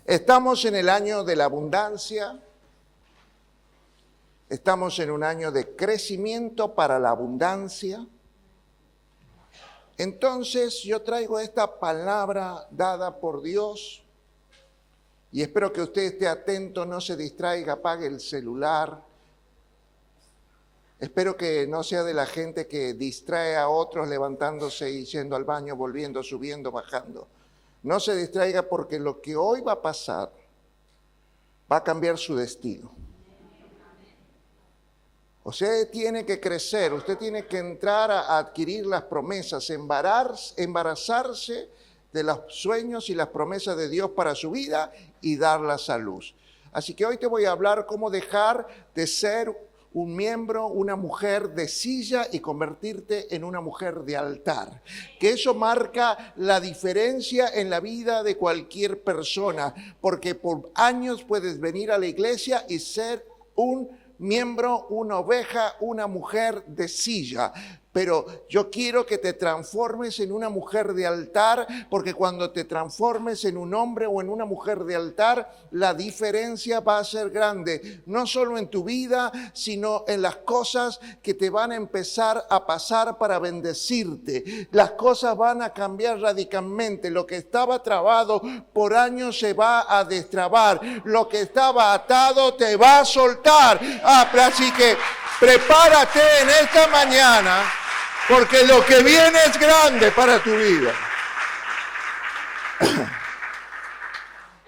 Estamos en el año de la abundancia, estamos en un año de crecimiento para la abundancia. Entonces yo traigo esta palabra dada por Dios y espero que usted esté atento, no se distraiga, apague el celular. Espero que no sea de la gente que distrae a otros levantándose y yendo al baño, volviendo, subiendo, bajando. No se distraiga porque lo que hoy va a pasar va a cambiar su destino. Usted tiene que crecer, usted tiene que entrar a adquirir las promesas, embarazarse de los sueños y las promesas de Dios para su vida y darlas a luz. Así que hoy te voy a hablar cómo dejar de ser un miembro, una mujer de silla y convertirte en una mujer de altar. Que eso marca la diferencia en la vida de cualquier persona, porque por años puedes venir a la iglesia y ser un miembro, una oveja, una mujer de silla. Pero yo quiero que te transformes en una mujer de altar, porque cuando te transformes en un hombre o en una mujer de altar, la diferencia va a ser grande. No solo en tu vida, sino en las cosas que te van a empezar a pasar para bendecirte. Las cosas van a cambiar radicalmente. Lo que estaba trabado por años se va a destrabar. Lo que estaba atado te va a soltar. Así que prepárate en esta mañana, porque lo que viene es grande para tu vida.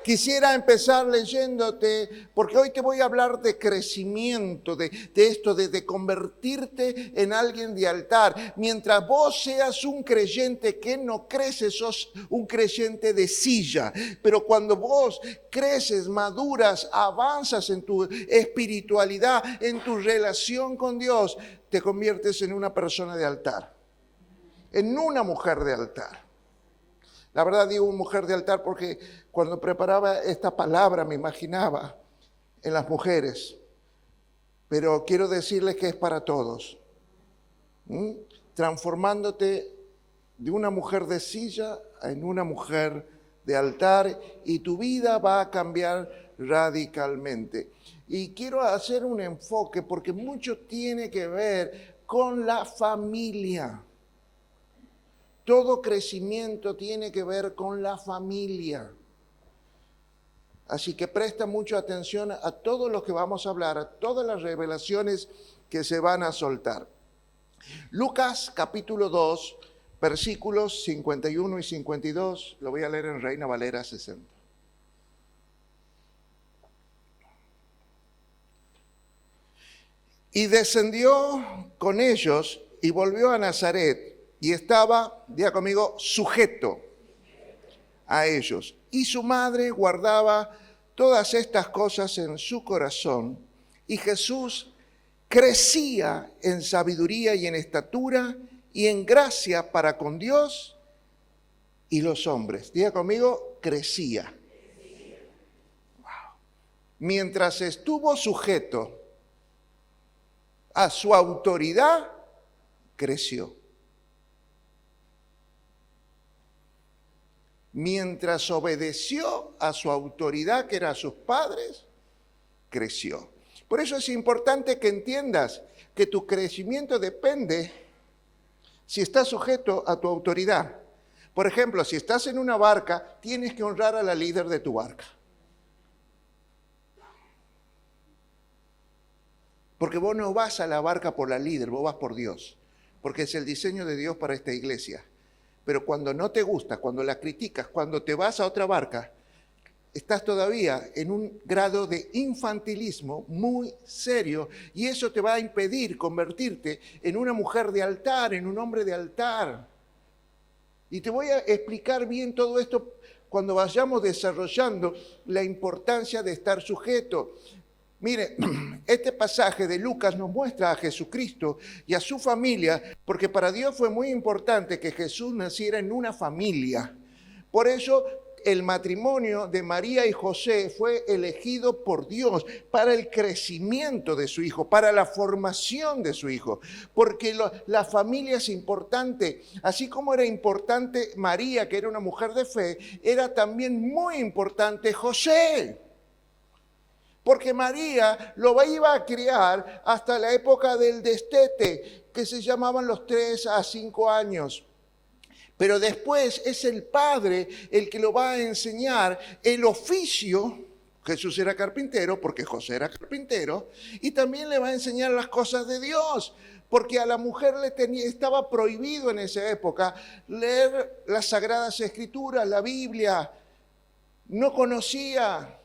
Quisiera empezar leyéndote, porque hoy te voy a hablar de crecimiento, de esto, de convertirte en alguien de altar. Mientras vos seas un creyente que no crece, sos un creyente de silla. Pero cuando vos creces, maduras, avanzas en tu espiritualidad, en tu relación con Dios, te conviertes en una persona de altar, en una mujer de altar. La verdad digo mujer de altar porque cuando preparaba esta palabra me imaginaba en las mujeres, pero quiero decirles que es para todos. Transformándote de una mujer de silla en una mujer de altar y tu vida va a cambiar radicalmente. Y quiero hacer un enfoque porque mucho tiene que ver con la familia. Todo crecimiento tiene que ver con la familia. Así que presta mucha atención a todo lo que vamos a hablar, a todas las revelaciones que se van a soltar. Lucas capítulo 2, versículos 51 y 52, lo voy a leer en Reina Valera 60. Y descendió con ellos y volvió a Nazaret. Y estaba, diga conmigo, sujeto a ellos. Y su madre guardaba todas estas cosas en su corazón. Y Jesús crecía en sabiduría y en estatura y en gracia para con Dios y los hombres. Diga conmigo, crecía. Wow. Mientras estuvo sujeto a su autoridad, creció. Mientras obedeció a su autoridad, que era a sus padres, creció. Por eso es importante que entiendas que tu crecimiento depende si estás sujeto a tu autoridad. Por ejemplo, si estás en una barca, tienes que honrar a la líder de tu barca. Porque vos no vas a la barca por la líder, vos vas por Dios. Porque es el diseño de Dios para esta iglesia. Pero cuando no te gusta, cuando la criticas, cuando te vas a otra barca, estás todavía en un grado de infantilismo muy serio y eso te va a impedir convertirte en una mujer de altar, en un hombre de altar. Y te voy a explicar bien todo esto cuando vayamos desarrollando la importancia de estar sujeto. Mire, este pasaje de Lucas nos muestra a Jesucristo y a su familia, porque para Dios fue muy importante que Jesús naciera en una familia. Por eso el matrimonio de María y José fue elegido por Dios para el crecimiento de su hijo, para la formación de su hijo, porque la familia es importante. Así como era importante María, que era una mujer de fe, era también muy importante José. Porque María lo iba a criar hasta la época del destete, que se llamaban los 3 a 5 años. Pero después es el padre el que lo va a enseñar el oficio. Jesús era carpintero porque José era carpintero, y también le va a enseñar las cosas de Dios, porque a la mujer estaba prohibido en esa época leer las Sagradas Escrituras, la Biblia. No conocía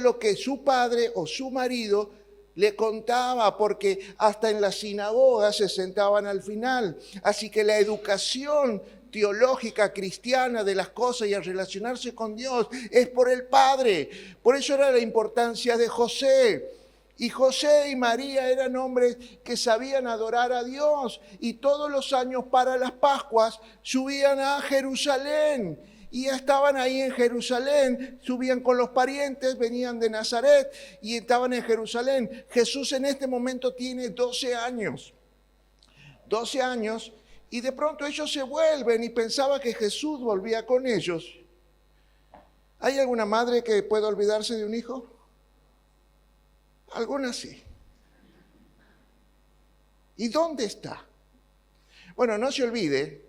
lo que su padre o su marido le contaba, porque hasta en las sinagogas se sentaban al final. Así que la educación teológica cristiana de las cosas y a relacionarse con Dios es por el Padre. Por eso era la importancia de José. Y José y María eran hombres que sabían adorar a Dios, y todos los años para las Pascuas subían a Jerusalén. Y estaban ahí en Jerusalén, subían con los parientes, venían de Nazaret y estaban en Jerusalén. Jesús en este momento tiene 12 años. 12 años, y de pronto ellos se vuelven y pensaba que Jesús volvía con ellos. ¿Hay alguna madre que pueda olvidarse de un hijo? Algunas sí. ¿Y dónde está? Bueno, no se olvide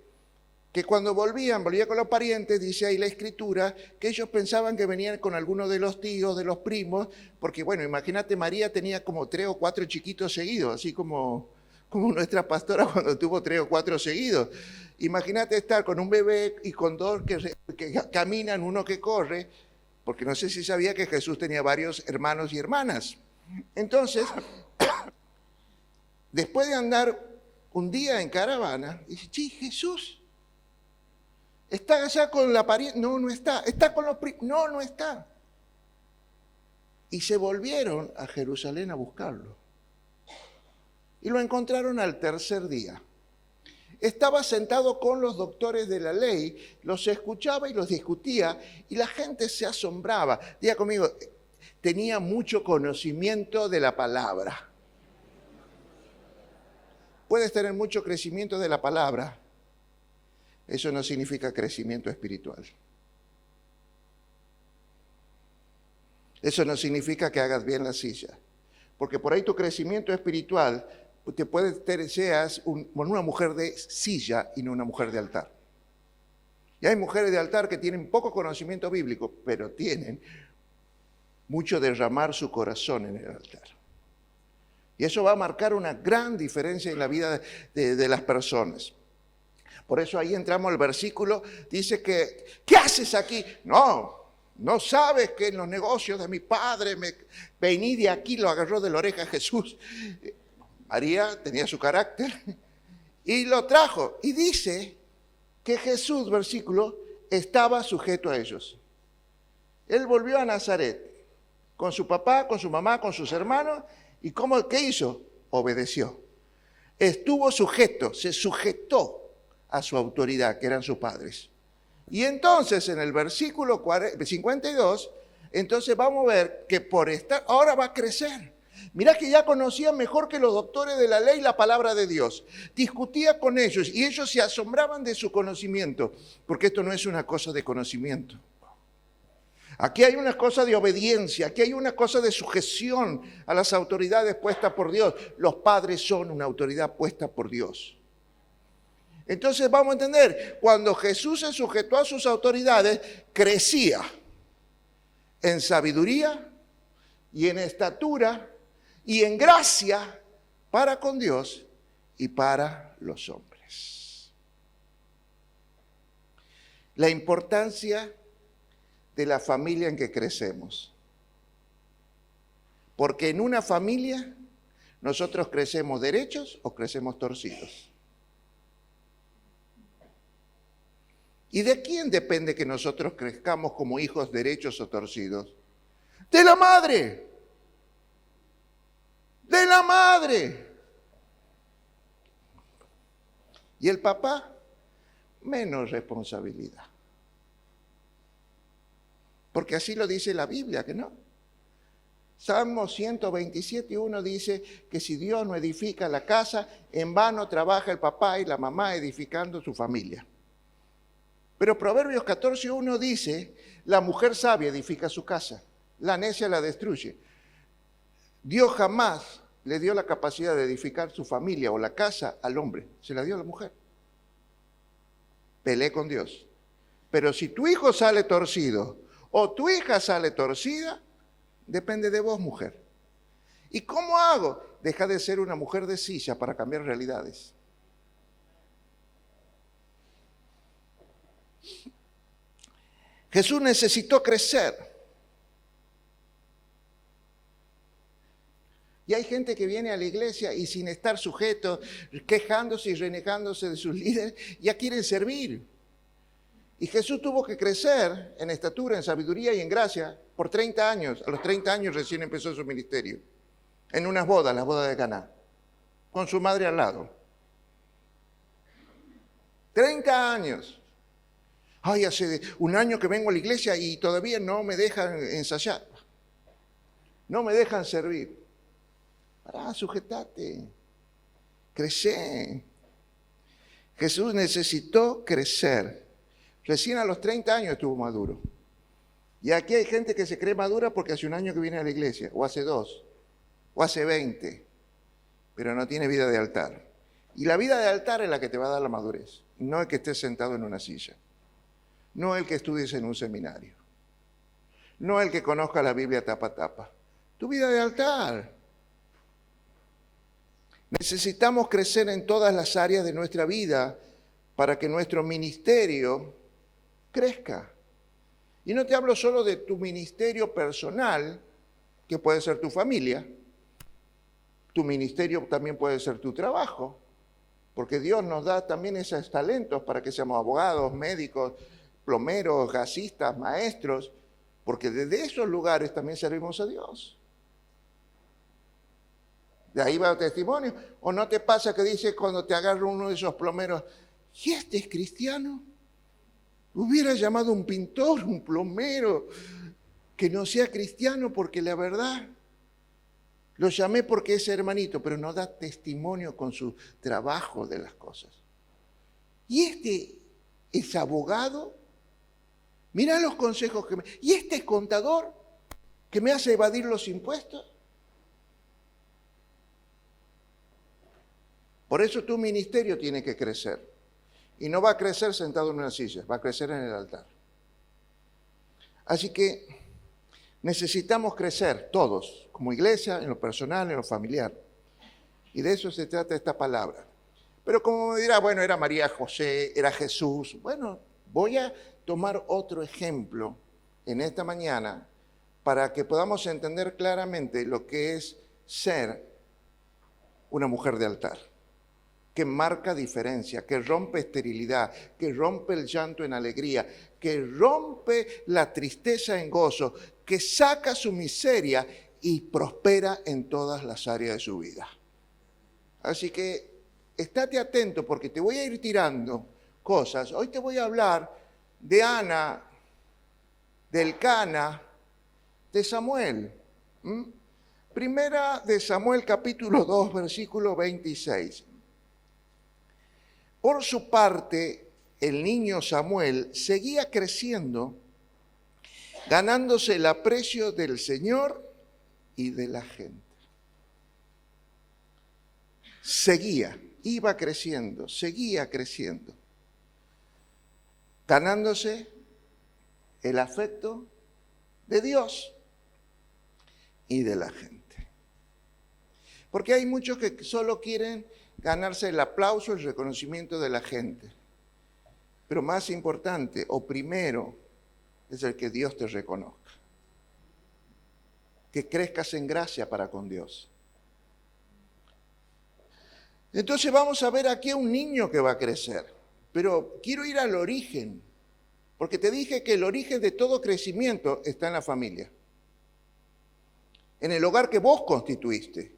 que cuando volvía con los parientes, dice ahí la Escritura, que ellos pensaban que venían con alguno de los tíos, de los primos, porque bueno, imagínate, María tenía como 3 o 4 chiquitos seguidos, así como nuestra pastora cuando tuvo 3 o 4 seguidos. Imagínate estar con un bebé y con 2 que caminan, uno que corre, porque no sé si sabía que Jesús tenía varios hermanos y hermanas. Entonces, después de andar un día en caravana, dice, sí, Jesús ¿está allá con la pariente? No, no está. ¿Está con los primos? No, no está. Y se volvieron a Jerusalén a buscarlo. Y lo encontraron al tercer día. Estaba sentado con los doctores de la ley, los escuchaba y los discutía, y la gente se asombraba. Diga conmigo, tenía mucho conocimiento de la palabra. Puedes tener mucho crecimiento de la palabra. Eso no significa crecimiento espiritual. Eso no significa que hagas bien la silla. Porque por ahí tu crecimiento espiritual te puede seas una mujer de silla y no una mujer de altar. Y hay mujeres de altar que tienen poco conocimiento bíblico, pero tienen mucho derramar su corazón en el altar. Y eso va a marcar una gran diferencia en la vida de las personas. Por eso ahí entramos al versículo, dice que, ¿qué haces aquí? No sabes que en los negocios de mi padre vení de aquí, lo agarró de la oreja Jesús. María tenía su carácter y lo trajo. Y dice que Jesús, versículo, estaba sujeto a ellos. Él volvió a Nazaret con su papá, con su mamá, con sus hermanos. ¿Y qué hizo? Obedeció. Estuvo sujeto, se sujetó a su autoridad, que eran sus padres. Y entonces en el versículo 52, entonces vamos a ver que ahora va a crecer. Mirá que ya conocía mejor que los doctores de la ley la palabra de Dios. Discutía con ellos y ellos se asombraban de su conocimiento, porque esto no es una cosa de conocimiento. Aquí hay una cosa de obediencia, aquí hay una cosa de sujeción a las autoridades puestas por Dios. Los padres son una autoridad puesta por Dios. Entonces vamos a entender, cuando Jesús se sujetó a sus autoridades, crecía en sabiduría y en estatura y en gracia para con Dios y para los hombres. La importancia de la familia en que crecemos. Porque en una familia nosotros crecemos derechos o crecemos torcidos. ¿Y de quién depende que nosotros crezcamos como hijos derechos o torcidos? De la madre. De la madre. Y el papá, menos responsabilidad. porque así lo dice la Biblia, ¿que no? Salmo 127:1 dice que si Dios no edifica la casa, en vano trabaja el papá y la mamá edificando su familia. Pero Proverbios 14:1 dice, la mujer sabia edifica su casa, la necia la destruye. Dios jamás le dio la capacidad de edificar su familia o la casa al hombre, se la dio a la mujer. Pelé con Dios. Pero si tu hijo sale torcido o tu hija sale torcida, depende de vos, mujer. ¿Y cómo hago? Deja de ser una mujer de silla para cambiar realidades. Jesús necesitó crecer. Y hay gente que viene a la iglesia y sin estar sujeto, quejándose y renegándose de sus líderes, ya quieren servir. Y Jesús tuvo que crecer en estatura, en sabiduría y en gracia por 30 años. A los 30 años recién empezó su ministerio. En unas bodas, las bodas de Caná, con su madre al lado. 30 años. Ay, hace un año que vengo a la iglesia y todavía no me dejan ensayar. No me dejan servir. Pará, sujetate. Crecé. Jesús necesitó crecer. Recién a los 30 años estuvo maduro. Y aquí hay gente que se cree madura porque hace un año que viene a la iglesia, o hace 2, o hace 20, pero no tiene vida de altar. Y la vida de altar es la que te va a dar la madurez, no el que estés sentado en una silla, no el que estudies en un seminario, no el que conozca la Biblia tapa a tapa. Tu vida de altar. Necesitamos crecer en todas las áreas de nuestra vida para que nuestro ministerio crezca. Y no te hablo solo de tu ministerio personal, que puede ser tu familia. Tu ministerio también puede ser tu trabajo, porque Dios nos da también esos talentos para que seamos abogados, médicos, plomeros, gasistas, maestros, porque desde esos lugares también servimos a Dios. De ahí va el testimonio. ¿O no te pasa que dice cuando te agarra uno de esos plomeros, ¿y este es cristiano? Hubiera llamado un pintor, un plomero, que no sea cristiano, porque la verdad, lo llamé porque es hermanito, pero no da testimonio con su trabajo de las cosas. ¿Y este es abogado? Mirá los consejos que me... ¿Y este es contador que me hace evadir los impuestos? Por eso tu ministerio tiene que crecer. Y no va a crecer sentado en una silla, va a crecer en el altar. Así que necesitamos crecer todos, como iglesia, en lo personal, en lo familiar. Y de eso se trata esta palabra. Pero como me dirá, bueno, era María José, era Jesús. Bueno, voy a tomar otro ejemplo en esta mañana para que podamos entender claramente lo que es ser una mujer de altar, que marca diferencia, que rompe esterilidad, que rompe el llanto en alegría, que rompe la tristeza en gozo, que saca su miseria y prospera en todas las áreas de su vida. Así que estate atento porque te voy a ir tirando cosas. Hoy te voy a hablar de Ana, del Elcana, de Samuel. Primera de Samuel capítulo 2, versículo 26. Por su parte, el niño Samuel seguía creciendo, ganándose el aprecio del Señor y de la gente. Iba creciendo, seguía creciendo, ganándose el afecto de Dios y de la gente. Porque hay muchos que solo quieren ganarse el aplauso, el reconocimiento de la gente. Pero más importante, o primero, es el que Dios te reconozca. Que crezcas en gracia para con Dios. Entonces vamos a ver aquí a un niño que va a crecer. Pero quiero ir al origen, porque te dije que el origen de todo crecimiento está en la familia. En el hogar que vos constituiste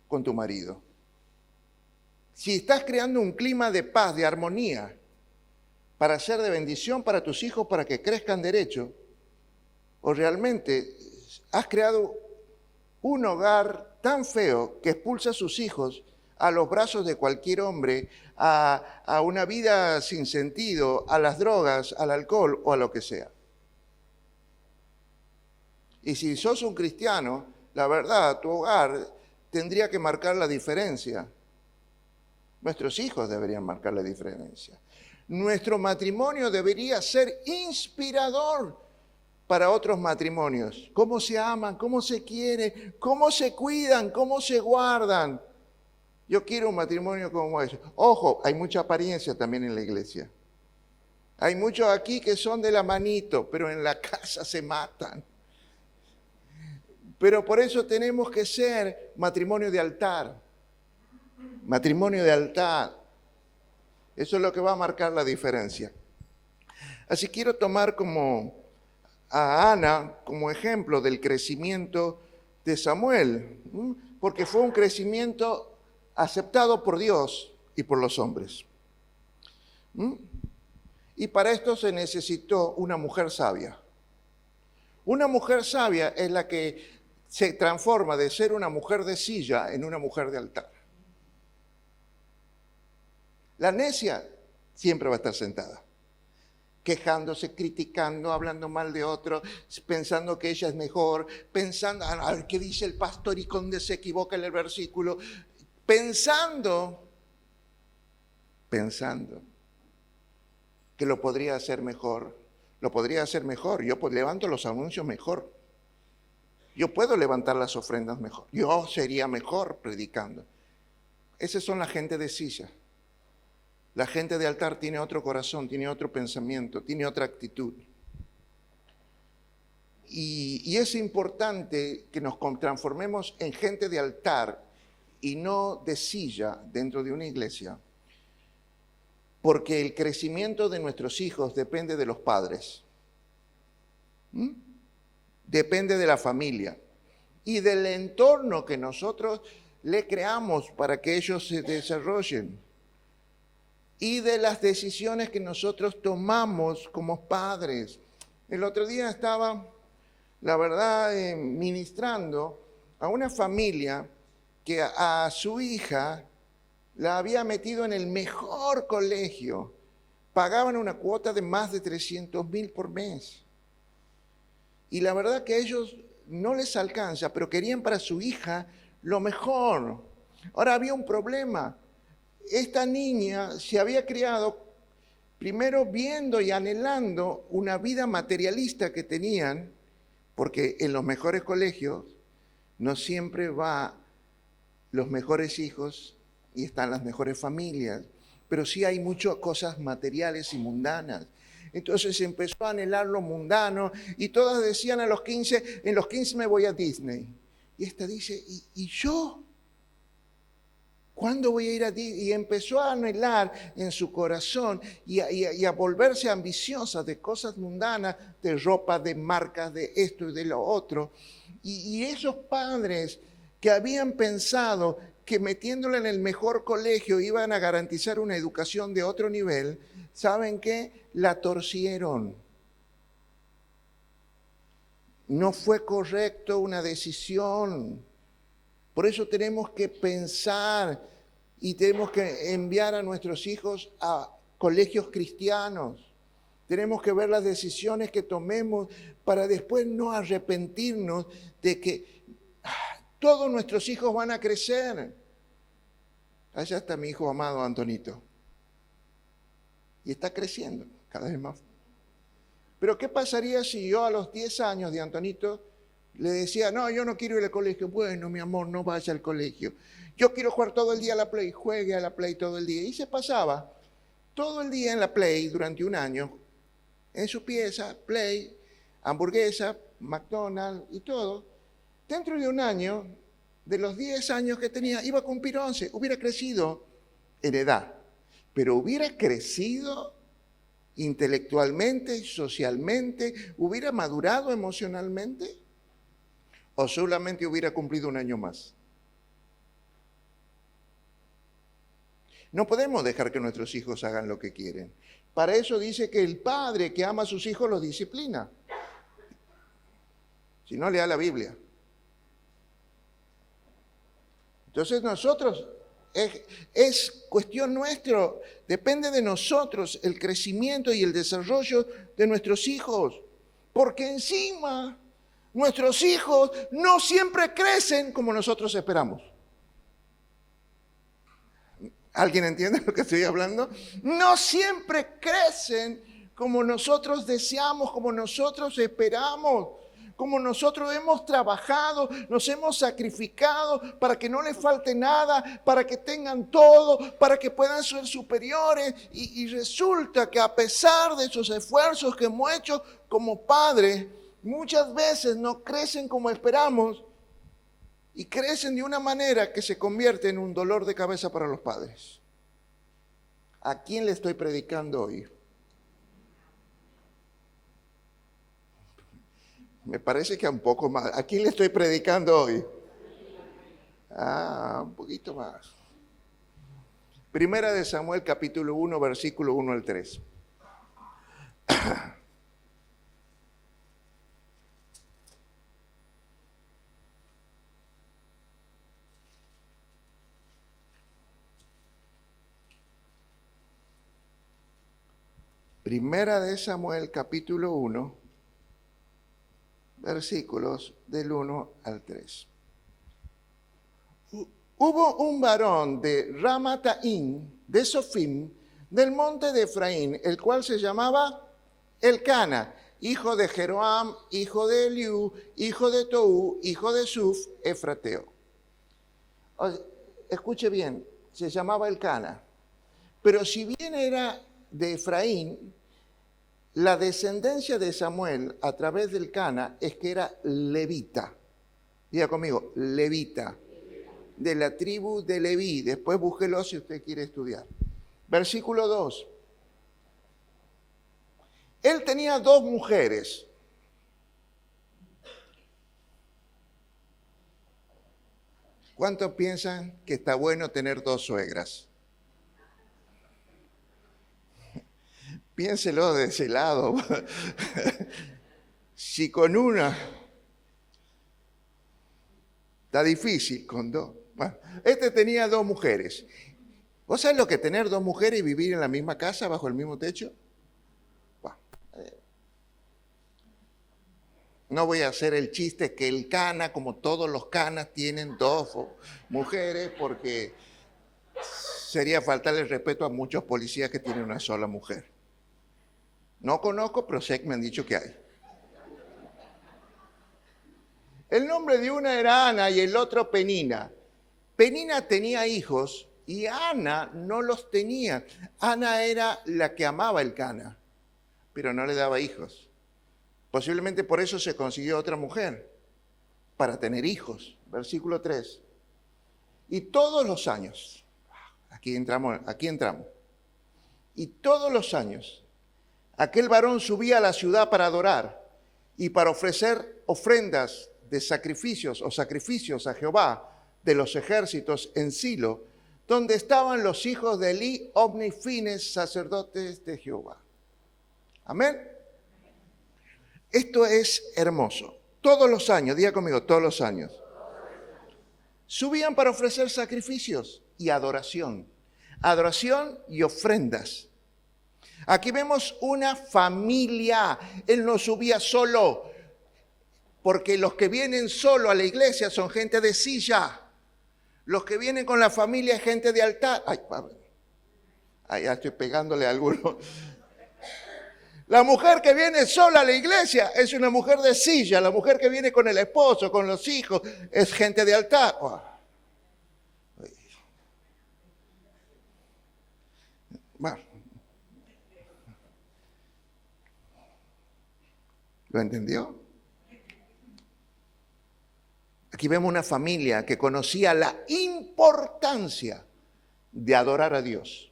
con tu marido. Si estás creando un clima de paz, de armonía, para ser de bendición para tus hijos, para que crezcan derecho, o realmente has creado un hogar tan feo que expulsa a sus hijos a los brazos de cualquier hombre, a una vida sin sentido, a las drogas, al alcohol o a lo que sea. Y si sos un cristiano, la verdad, tu hogar tendría que marcar la diferencia. Nuestros hijos deberían marcar la diferencia. Nuestro matrimonio debería ser inspirador para otros matrimonios. Cómo se aman, cómo se quieren, cómo se cuidan, cómo se guardan. Yo quiero un matrimonio como ese. Ojo, hay mucha apariencia también en la iglesia. Hay muchos aquí que son de la manito, pero en la casa se matan. Pero por eso tenemos que ser matrimonio de altar. Matrimonio de altar. Eso es lo que va a marcar la diferencia. Así quiero tomar a Ana como ejemplo del crecimiento de Samuel, porque fue un crecimiento aceptado por Dios y por los hombres. Y para esto se necesitó una mujer sabia. Una mujer sabia es la que se transforma de ser una mujer de silla en una mujer de altar. La necia siempre va a estar sentada, quejándose, criticando, hablando mal de otro, pensando que ella es mejor, pensando, a ver qué dice el pastor y dónde se equivoca en el versículo, pensando que lo podría hacer mejor. Lo podría hacer mejor. Yo levanto los anuncios mejor. Yo puedo levantar las ofrendas mejor. Yo sería mejor predicando. Esas son la gente de silla. La gente de altar tiene otro corazón, tiene otro pensamiento, tiene otra actitud. Y es importante que nos transformemos en gente de altar y no de silla dentro de una iglesia, porque el crecimiento de nuestros hijos depende de los padres. Depende de la familia y del entorno que nosotros le creamos para que ellos se desarrollen y de las decisiones que nosotros tomamos como padres. El otro día estaba, la verdad, ministrando a una familia que a su hija la había metido en el mejor colegio. Pagaban una cuota de más de 300,000 por mes. Y la verdad que a ellos no les alcanza, pero querían para su hija lo mejor. Ahora había un problema. Esta niña se había criado primero viendo y anhelando una vida materialista que tenían, porque en los mejores colegios no siempre va los mejores hijos y están las mejores familias, pero sí hay muchas cosas materiales y mundanas. Entonces empezó a anhelar lo mundano y todas decían en los 15 me voy a Disney. Y esta dice, ¿y yo? ¿Cuándo voy a ir a Disney? Y empezó a anhelar en su corazón y a volverse ambiciosa de cosas mundanas, de ropa, de marcas, de esto y de lo otro. Y esos padres que habían pensado que metiéndole en el mejor colegio iban a garantizar una educación de otro nivel, ¿saben qué? La torcieron. No fue correcto una decisión. Por eso tenemos que pensar y tenemos que enviar a nuestros hijos a colegios cristianos. Tenemos que ver las decisiones que tomemos para después no arrepentirnos de que todos nuestros hijos van a crecer. Allá está mi hijo amado Antonito. Y está creciendo cada vez más. Pero ¿qué pasaría si yo a los 10 años de Antonito le decía, no, yo no quiero ir al colegio? Bueno, mi amor, no vaya al colegio. Yo quiero jugar todo el día a la Play. Juegue a la Play todo el día. Y se pasaba todo el día en la Play durante un año. En su pieza, Play, hamburguesa, McDonald's y todo. Dentro de un año, de los 10 años que tenía, iba a cumplir 11. Hubiera crecido en edad, pero hubiera crecido intelectualmente, socialmente, hubiera madurado emocionalmente, o solamente hubiera cumplido un año más. No podemos dejar que nuestros hijos hagan lo que quieren. Para eso dice que el padre que ama a sus hijos los disciplina. Si no, lea la Biblia. Entonces nosotros, es cuestión nuestra, depende de nosotros el crecimiento y el desarrollo de nuestros hijos. Porque encima, nuestros hijos no siempre crecen como nosotros esperamos. ¿Alguien entiende lo que estoy hablando? No siempre crecen como nosotros deseamos, como nosotros esperamos, como nosotros hemos trabajado, nos hemos sacrificado para que no les falte nada, para que tengan todo, para que puedan ser superiores. Y resulta que a pesar de esos esfuerzos que hemos hecho como padres, muchas veces no crecen como esperamos y crecen de una manera que se convierte en un dolor de cabeza para los padres. ¿A quién le estoy predicando hoy? Me parece que un poco más. ¿A quién le estoy predicando hoy? Un poquito más. Primera de Samuel, capítulo 1, versículo 1 al 3. Primera de Samuel, capítulo 1, versículos del 1 al 3. Hubo un varón de Ramataim, de Sofim, del monte de Efraín, el cual se llamaba Elcana, hijo de Jeroam, hijo de Eliú, hijo de Tou, hijo de Suf, efrateo. Escuche bien, se llamaba Elcana. Pero si bien era de Efraín, la descendencia de Samuel a través del Elcana es que era levita. Diga conmigo, levita. De la tribu de Leví. Después búsquelo si usted quiere estudiar. Versículo 2. Él tenía 2 mujeres. ¿Cuántos piensan que está bueno tener 2 suegras? Piénselo de ese lado. Si con una está difícil, con 2. Bueno, este tenía 2 mujeres. ¿Vos sabés lo que tener 2 mujeres y vivir en la misma casa, bajo el mismo techo? Bueno, no voy a hacer el chiste que el cana, como todos los canas, tienen 2 mujeres, porque sería faltarle el respeto a muchos policías que tienen una sola mujer. No conozco, pero sé que me han dicho que hay. El nombre de una era Ana y el otro Penina. Penina tenía hijos y Ana no los tenía. Ana era la que amaba el Elcana, pero no le daba hijos. Posiblemente por eso se consiguió otra mujer, para tener hijos. Versículo 3. Y todos los años, aquí entramos. Y todos los años, aquel varón subía a la ciudad para adorar y para ofrecer ofrendas de sacrificios a Jehová de los ejércitos en Silo, donde estaban los hijos de Elí, Ofni y Fines, sacerdotes de Jehová. Amén. Esto es hermoso. Todos los años, diga conmigo, todos los años, subían para ofrecer sacrificios y adoración y ofrendas. Aquí vemos una familia. Él no subía solo, porque los que vienen solo a la iglesia son gente de silla. Los que vienen con la familia es gente de altar. Ya estoy pegándole a alguno. La mujer que viene sola a la iglesia es una mujer de silla. La mujer que viene con el esposo, con los hijos, es gente de altar. Bueno. ¿Lo entendió? Aquí vemos una familia que conocía la importancia de adorar a Dios.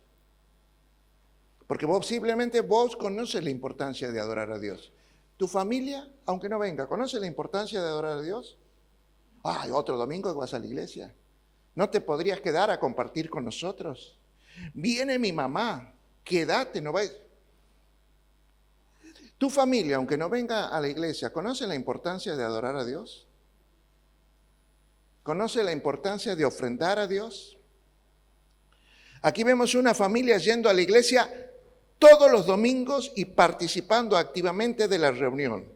Porque posiblemente vos conoces la importancia de adorar a Dios. Tu familia, aunque no venga, ¿conoce la importancia de adorar a Dios? Otro domingo que vas a la iglesia. ¿No te podrías quedar a compartir con nosotros? Viene mi mamá, quédate, no vais. Tu familia, aunque no venga a la iglesia, ¿conoce la importancia de adorar a Dios? ¿Conoce la importancia de ofrendar a Dios? Aquí vemos una familia yendo a la iglesia todos los domingos y participando activamente de la reunión.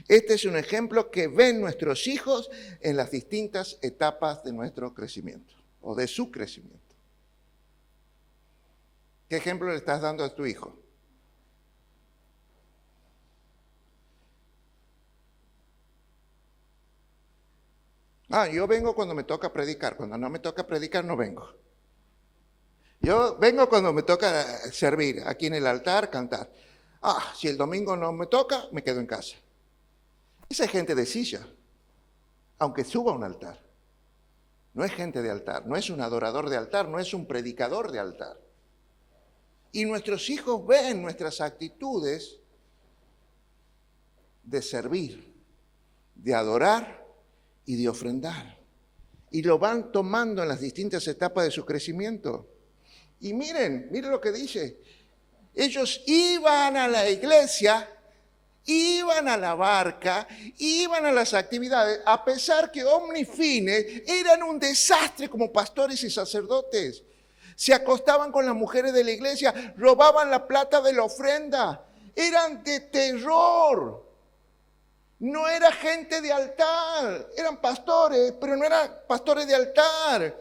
Este es un ejemplo que ven nuestros hijos en las distintas etapas de nuestro crecimiento o de su crecimiento. ¿Qué ejemplo le estás dando a tu hijo? Yo vengo cuando me toca predicar. Cuando no me toca predicar, no vengo. Yo vengo cuando me toca servir aquí en el altar, cantar. Si el domingo no me toca, me quedo en casa. Esa es gente de silla, aunque suba a un altar. No es gente de altar, no es un adorador de altar, no es un predicador de altar. Y nuestros hijos ven nuestras actitudes de servir, de adorar y de ofrendar. Y lo van tomando en las distintas etapas de su crecimiento. Y miren lo que dice. Ellos iban a la iglesia, iban a la barca, iban a las actividades, a pesar que Omnifines eran un desastre como pastores y sacerdotes. Se acostaban con las mujeres de la iglesia, robaban la plata de la ofrenda, eran de terror. No era gente de altar, eran pastores, pero no eran pastores de altar.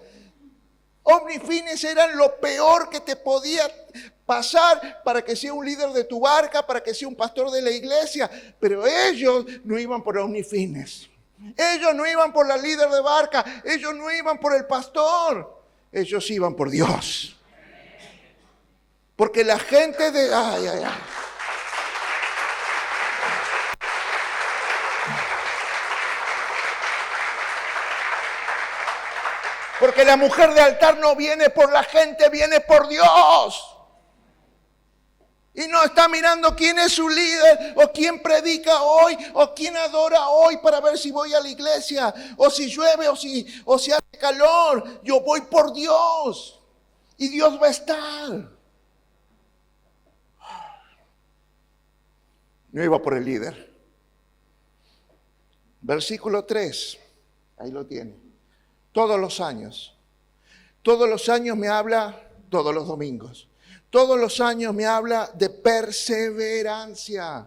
Omnifines eran lo peor que te podía pasar para que sea un líder de tu barca, para que sea un pastor de la iglesia. Pero ellos no iban por Omnifines. Ellos no iban por la líder de barca. Ellos no iban por el pastor. Ellos iban por Dios. Porque la gente de... Porque la mujer de altar no viene por la gente, viene por Dios. Y no está mirando quién es su líder, o quién predica hoy, o quién adora hoy para ver si voy a la iglesia, o si llueve, o si hace calor. Yo voy por Dios. Y Dios va a estar. No iba por el líder. Versículo 3. Ahí lo tiene. Todos los años me habla, todos los domingos, todos los años me habla de perseverancia.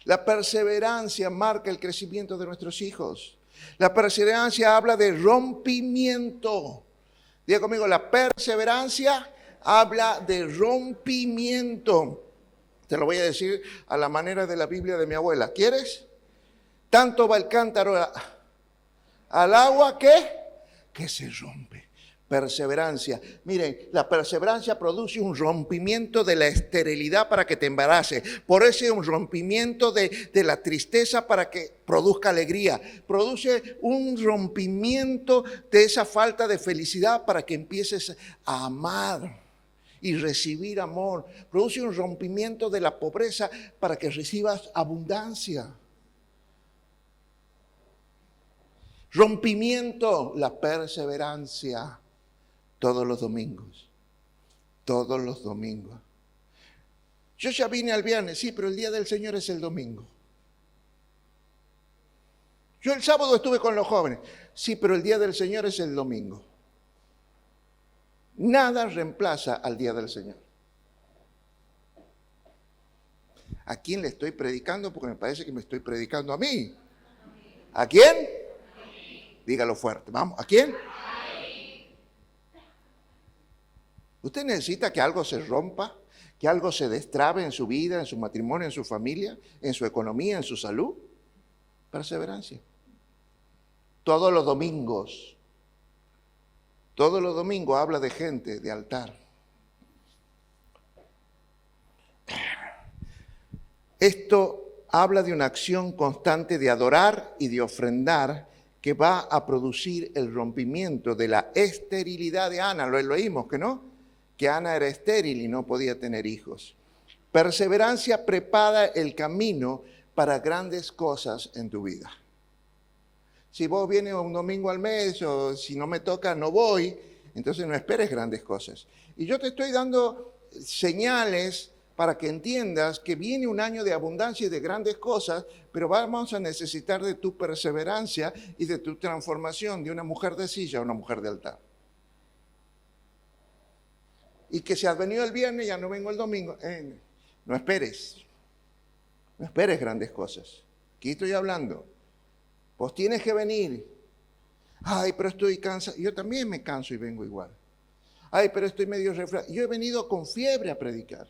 La perseverancia marca el crecimiento de nuestros hijos. La perseverancia habla de rompimiento. Diga conmigo, la perseverancia habla de rompimiento. Te lo voy a decir a la manera de la Biblia de mi abuela. ¿Quieres? Tanto va el cántaro al agua que se rompe. Perseverancia. Miren, la perseverancia produce un rompimiento de la esterilidad para que te embarace. Por eso es un rompimiento de la tristeza para que produzca alegría. Produce un rompimiento de esa falta de felicidad para que empieces a amar y recibir amor. Produce un rompimiento de la pobreza para que recibas abundancia. Rompimiento, la perseverancia, todos los domingos, todos los domingos. Yo ya vine al viernes, sí, pero el día del Señor es el domingo. Yo el sábado estuve con los jóvenes, sí, pero el día del Señor es el domingo. Nada reemplaza al día del Señor. ¿A quién le estoy predicando? Porque me parece que me estoy predicando a mí. ¿A quién? Dígalo fuerte, vamos. ¿A quién? ¿Usted necesita que algo se rompa? ¿Que algo se destrabe en su vida, en su matrimonio, en su familia, en su economía, en su salud? Perseverancia. Todos los domingos habla de gente, de altar. Esto habla de una acción constante de adorar y de ofrendar que va a producir el rompimiento de la esterilidad de Ana. Lo oímos, ¿que no? Que Ana era estéril y no podía tener hijos. Perseverancia prepara el camino para grandes cosas en tu vida. Si vos vienes un domingo al mes o si no me toca no voy, entonces no esperes grandes cosas. Y yo te estoy dando señales para que entiendas que viene un año de abundancia y de grandes cosas, pero vamos a necesitar de tu perseverancia y de tu transformación de una mujer de silla a una mujer de altar. Y que si has venido el viernes, ya no vengo el domingo. No esperes. No esperes grandes cosas. Aquí estoy hablando. Vos tienes que venir. Ay, pero estoy cansado. Yo también me canso y vengo igual. Ay, pero estoy medio resfriado. Yo he venido con fiebre a predicar.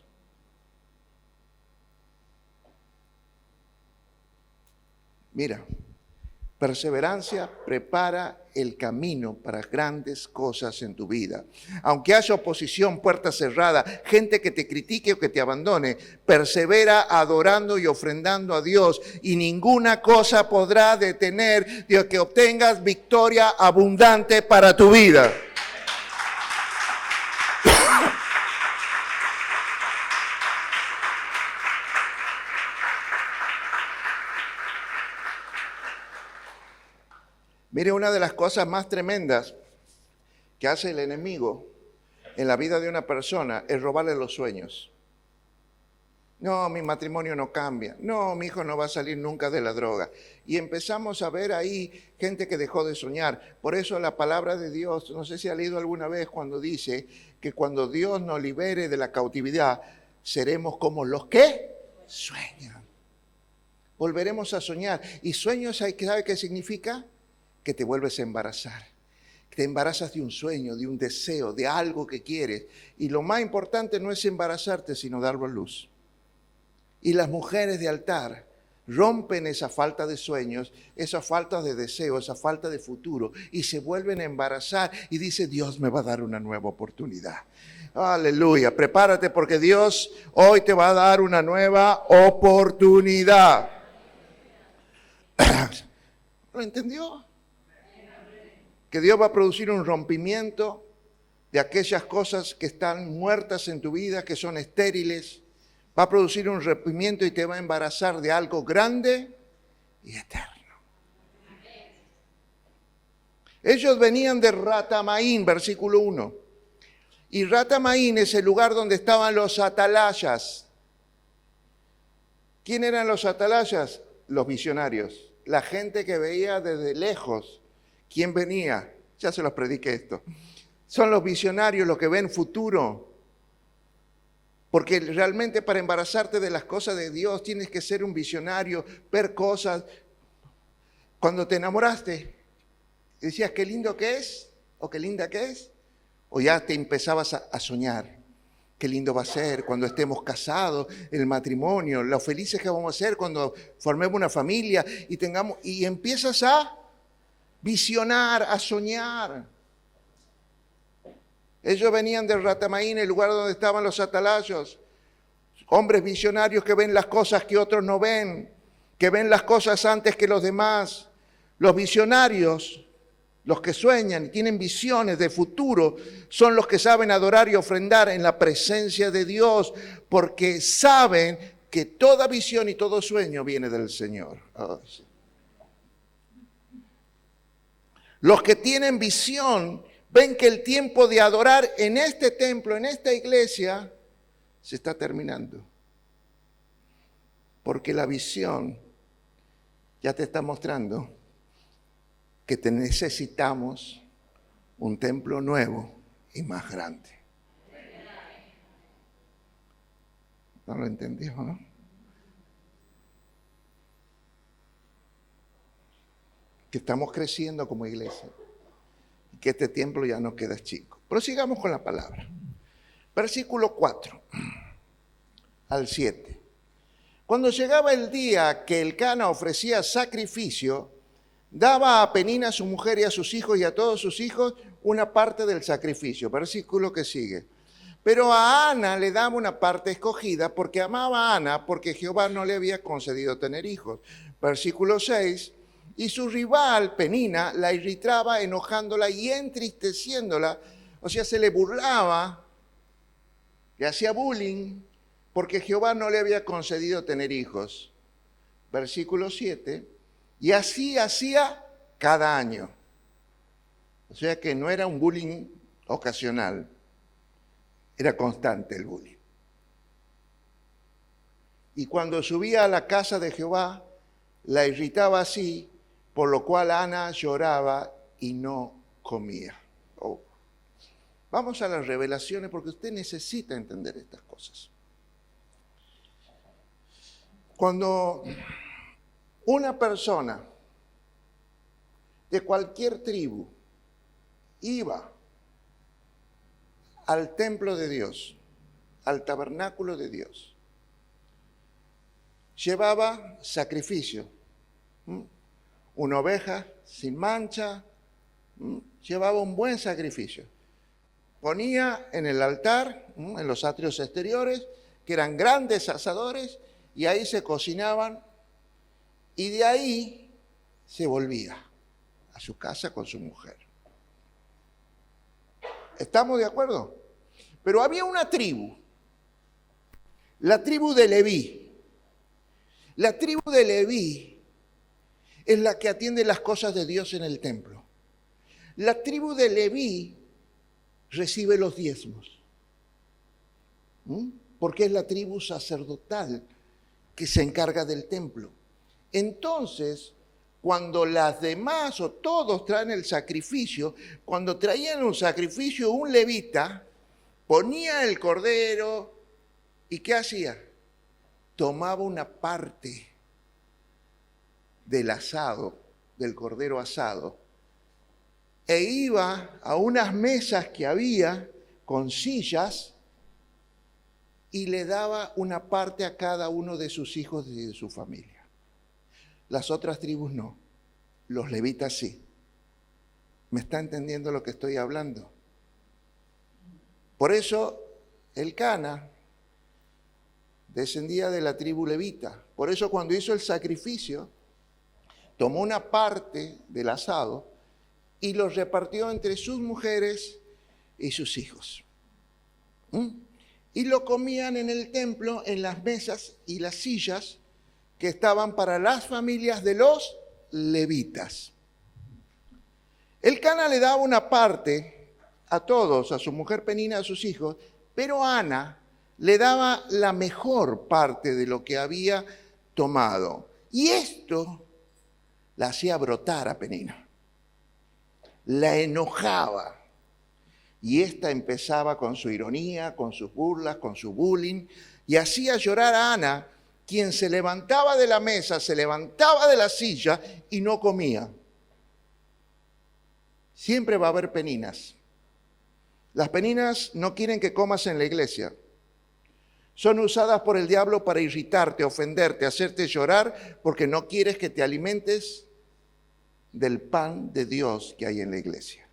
Mira, perseverancia prepara el camino para grandes cosas en tu vida. Aunque haya oposición, puerta cerrada, gente que te critique o que te abandone, persevera adorando y ofrendando a Dios y ninguna cosa podrá detener de que obtengas victoria abundante para tu vida. Mire, una de las cosas más tremendas que hace el enemigo en la vida de una persona es robarle los sueños. No, mi matrimonio no cambia. No, mi hijo no va a salir nunca de la droga. Y empezamos a ver ahí gente que dejó de soñar. Por eso la palabra de Dios, no sé si ha leído alguna vez cuando dice que cuando Dios nos libere de la cautividad, seremos como los que sueñan. Volveremos a soñar. Y sueños, ¿sabe qué significa? Que te vuelves a embarazar. Te embarazas de un sueño, de un deseo, de algo que quieres. Y lo más importante no es embarazarte, sino darlo a luz. Y las mujeres de altar rompen esa falta de sueños, esa falta de deseo, esa falta de futuro, y se vuelven a embarazar y dice, Dios me va a dar una nueva oportunidad. Aleluya, prepárate porque Dios hoy te va a dar una nueva oportunidad. ¿Lo entendió? Que Dios va a producir un rompimiento de aquellas cosas que están muertas en tu vida, que son estériles. Va a producir un rompimiento y te va a embarazar de algo grande y eterno. Ellos venían de Ratamaín, versículo 1. Y Ratamaín es el lugar donde estaban los atalayas. ¿Quién eran los atalayas? Los visionarios. La gente que veía desde lejos. ¿Quién venía? Ya se los prediqué esto. Son los visionarios los que ven futuro. Porque realmente para embarazarte de las cosas de Dios tienes que ser un visionario, ver cosas. Cuando te enamoraste, decías qué lindo que es o qué linda que es. O ya te empezabas a soñar. Qué lindo va a ser cuando estemos casados, el matrimonio, lo felices que vamos a ser cuando formemos una familia y empiezas a visionar, a soñar. Ellos venían de Ratamaín, el lugar donde estaban los atalayos. Hombres visionarios que ven las cosas que otros no ven, que ven las cosas antes que los demás. Los visionarios, los que sueñan y tienen visiones de futuro, son los que saben adorar y ofrendar en la presencia de Dios, porque saben que toda visión y todo sueño viene del Señor. Oh, sí. Los que tienen visión ven que el tiempo de adorar en este templo, en esta iglesia, se está terminando. Porque la visión ya te está mostrando que te necesitamos un templo nuevo y más grande. ¿No lo entendió, no? Que estamos creciendo como iglesia y que este templo ya no queda chico. Prosigamos con la palabra. Versículo 4 al 7. Cuando llegaba el día que Elcana ofrecía sacrificio, daba a Penina, a su mujer y a sus hijos y a todos sus hijos una parte del sacrificio. Versículo que sigue. Pero a Ana le daba una parte escogida porque amaba a Ana, porque Jehová no le había concedido tener hijos. Versículo 6. Y su rival, Penina, la irritaba, enojándola y entristeciéndola. O sea, se le burlaba, le hacía bullying, porque Jehová no le había concedido tener hijos. Versículo 7. Y así hacía cada año. O sea que no era un bullying ocasional, era constante el bullying. Y cuando subía a la casa de Jehová, la irritaba así, por lo cual Ana lloraba y no comía. Oh. Vamos a las revelaciones porque usted necesita entender estas cosas. Cuando una persona de cualquier tribu iba al templo de Dios, al tabernáculo de Dios, llevaba sacrificio, una oveja sin mancha, llevaba un buen sacrificio. Ponía en el altar, en los atrios exteriores, que eran grandes asadores, y ahí se cocinaban, y de ahí se volvía a su casa con su mujer. ¿Estamos de acuerdo? Pero había una tribu, la tribu de Leví. La tribu de Leví es la que atiende las cosas de Dios en el templo. La tribu de Leví recibe los diezmos, porque es la tribu sacerdotal que se encarga del templo. Entonces, cuando las demás o todos traen el sacrificio, cuando traían un sacrificio, un levita ponía el cordero y ¿qué hacía? Tomaba una parte del asado, del cordero asado, e iba a unas mesas que había con sillas y le daba una parte a cada uno de sus hijos y de su familia. Las otras tribus no, los levitas sí. ¿Me está entendiendo lo que estoy hablando? Por eso Elcana descendía de la tribu levita. Por eso cuando hizo el sacrificio, tomó una parte del asado y lo repartió entre sus mujeres y sus hijos. Y lo comían en el templo, en las mesas y las sillas que estaban para las familias de los levitas. Elcana le daba una parte a todos, a su mujer Penina, a sus hijos, pero Ana le daba la mejor parte de lo que había tomado. Y esto la hacía brotar a Penina. La enojaba. Y esta empezaba con su ironía, con sus burlas, con su bullying, y hacía llorar a Ana, quien se levantaba de la mesa, se levantaba de la silla y no comía. Siempre va a haber peninas. Las peninas no quieren que comas en la iglesia. Son usadas por el diablo para irritarte, ofenderte, hacerte llorar, porque no quieres que te alimentes del pan de Dios que hay en la iglesia.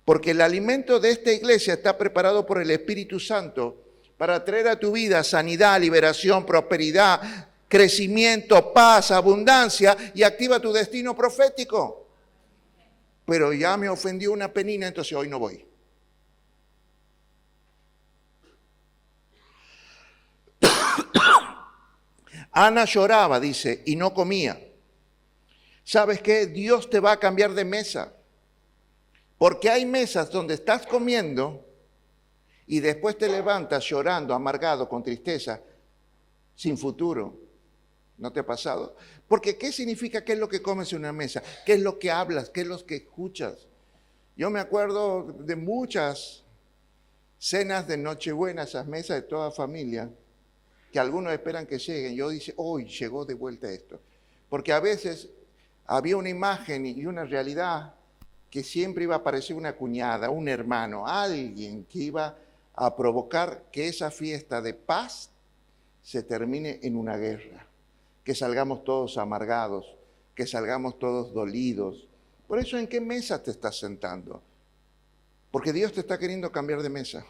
Porque el alimento de esta iglesia está preparado por el Espíritu Santo para traer a tu vida sanidad, liberación, prosperidad, crecimiento, paz, abundancia y activa tu destino profético. Pero ya me ofendió una penina, entonces hoy no voy. Ana lloraba, dice, y no comía. ¿Sabes qué? Dios te va a cambiar de mesa. Porque hay mesas donde estás comiendo y después te levantas llorando, amargado, con tristeza, sin futuro. ¿No te ha pasado? Porque ¿qué significa qué es lo que comes en una mesa? ¿Qué es lo que hablas? ¿Qué es lo que escuchas? Yo me acuerdo de muchas cenas de Nochebuena, esas mesas de toda familia, que algunos esperan que lleguen. Yo dice, hoy llegó de vuelta esto. Porque a veces había una imagen y una realidad que siempre iba a aparecer una cuñada, un hermano, alguien que iba a provocar que esa fiesta de paz se termine en una guerra, que salgamos todos amargados, que salgamos todos dolidos. Por eso, ¿en qué mesa te estás sentando? Porque Dios te está queriendo cambiar de mesa.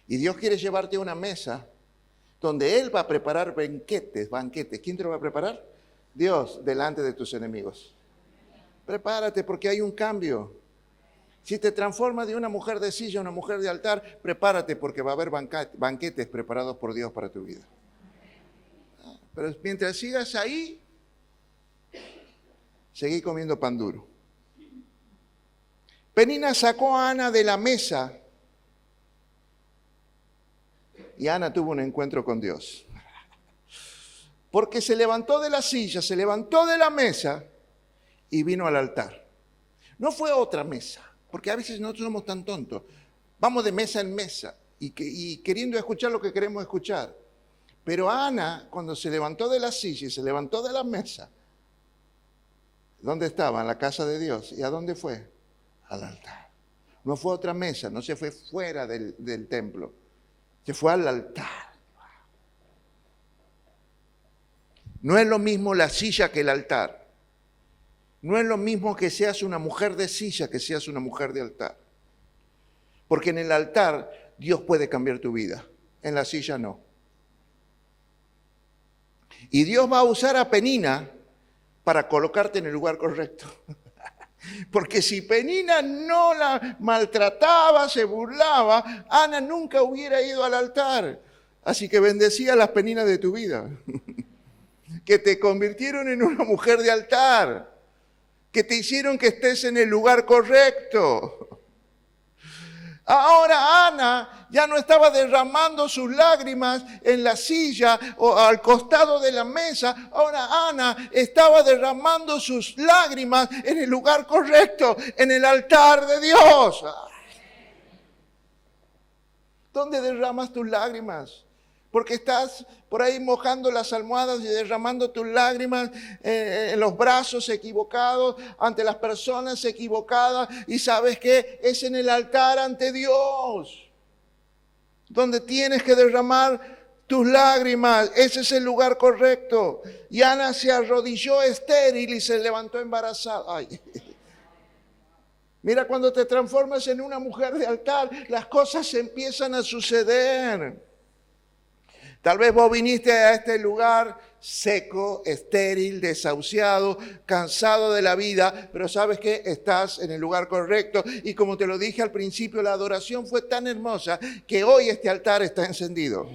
Y Dios quiere llevarte a una mesa donde Él va a preparar banquetes. ¿Quién te lo va a preparar? Dios, delante de tus enemigos. Prepárate porque hay un cambio. Si te transformas de una mujer de silla a una mujer de altar, prepárate porque va a haber banquetes preparados por Dios para tu vida. Pero mientras sigas ahí, seguí comiendo pan duro. Penina sacó a Ana de la mesa y Ana tuvo un encuentro con Dios. Porque se levantó de la silla, se levantó de la mesa y vino al altar. No fue otra mesa, porque a veces nosotros somos tan tontos. Vamos de mesa en mesa y queriendo escuchar lo que queremos escuchar. Pero Ana, cuando se levantó de la silla y se levantó de la mesa, ¿dónde estaba? En la casa de Dios. ¿Y a dónde fue? Al altar. No fue a otra mesa, no se fue fuera del templo. Se fue al altar. No es lo mismo la silla que el altar. No es lo mismo que seas una mujer de silla que seas una mujer de altar. Porque en el altar Dios puede cambiar tu vida. En la silla no. Y Dios va a usar a Penina para colocarte en el lugar correcto. Porque si Penina no la maltrataba, se burlaba, Ana nunca hubiera ido al altar. Así que bendecía a las peninas de tu vida. Que te convirtieron en una mujer de altar. Que te hicieron que estés en el lugar correcto. Ahora Ana ya no estaba derramando sus lágrimas en la silla o al costado de la mesa. Ahora Ana estaba derramando sus lágrimas en el lugar correcto, en el altar de Dios. ¿Dónde derramas tus lágrimas? Porque estás por ahí mojando las almohadas y derramando tus lágrimas en los brazos equivocados, ante las personas equivocadas. Y ¿sabes qué? Es en el altar ante Dios, donde tienes que derramar tus lágrimas. Ese es el lugar correcto. Y Ana se arrodilló estéril y se levantó embarazada. Ay. Mira, cuando te transformas en una mujer de altar, las cosas empiezan a suceder. Tal vez vos viniste a este lugar seco, estéril, desahuciado, cansado de la vida, pero sabes que estás en el lugar correcto. Y como te lo dije al principio, la adoración fue tan hermosa que hoy este altar está encendido.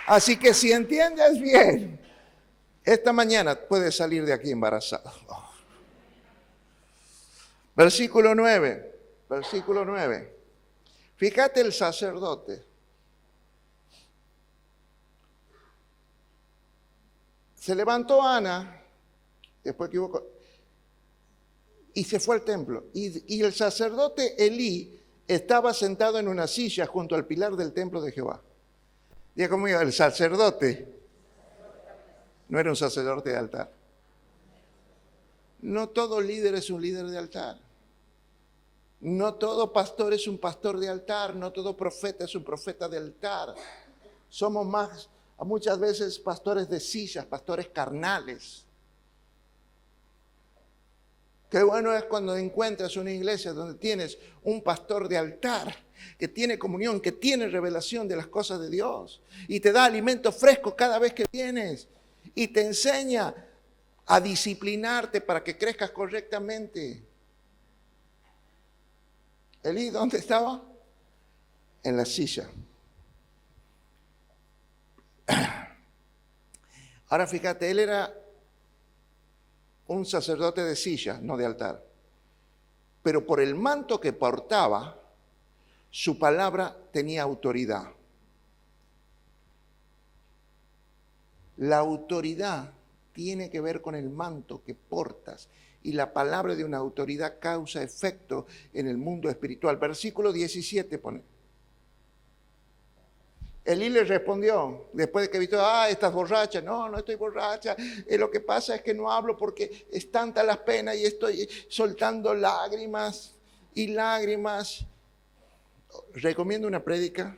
Así que si entiendes bien, esta mañana puedes salir de aquí embarazado. Oh. Versículo 9. Fíjate el sacerdote. Se levantó Ana, después que hubo, y se fue al templo. Y el sacerdote Elí estaba sentado en una silla junto al pilar del templo de Jehová. Diga conmigo, el sacerdote no era un sacerdote de altar. No todo líder es un líder de altar. No todo pastor es un pastor de altar. No todo profeta es un profeta de altar. Somos muchas veces pastores de sillas, pastores carnales. Qué bueno es cuando encuentras una iglesia donde tienes un pastor de altar, que tiene comunión, que tiene revelación de las cosas de Dios y te da alimento fresco cada vez que vienes. Y te enseña a disciplinarte para que crezcas correctamente. Elí, ¿dónde estaba? En la silla. Ahora fíjate, él era un sacerdote de silla, no de altar. Pero por el manto que portaba, su palabra tenía autoridad. La autoridad tiene que ver con el manto que portas y la palabra de una autoridad causa efecto en el mundo espiritual. Versículo 17 pone. Elí le respondió, después de que vio, estás borracha. No, no estoy borracha. Lo que pasa es que no hablo porque es tanta la pena y estoy soltando lágrimas y lágrimas. Recomiendo una prédica,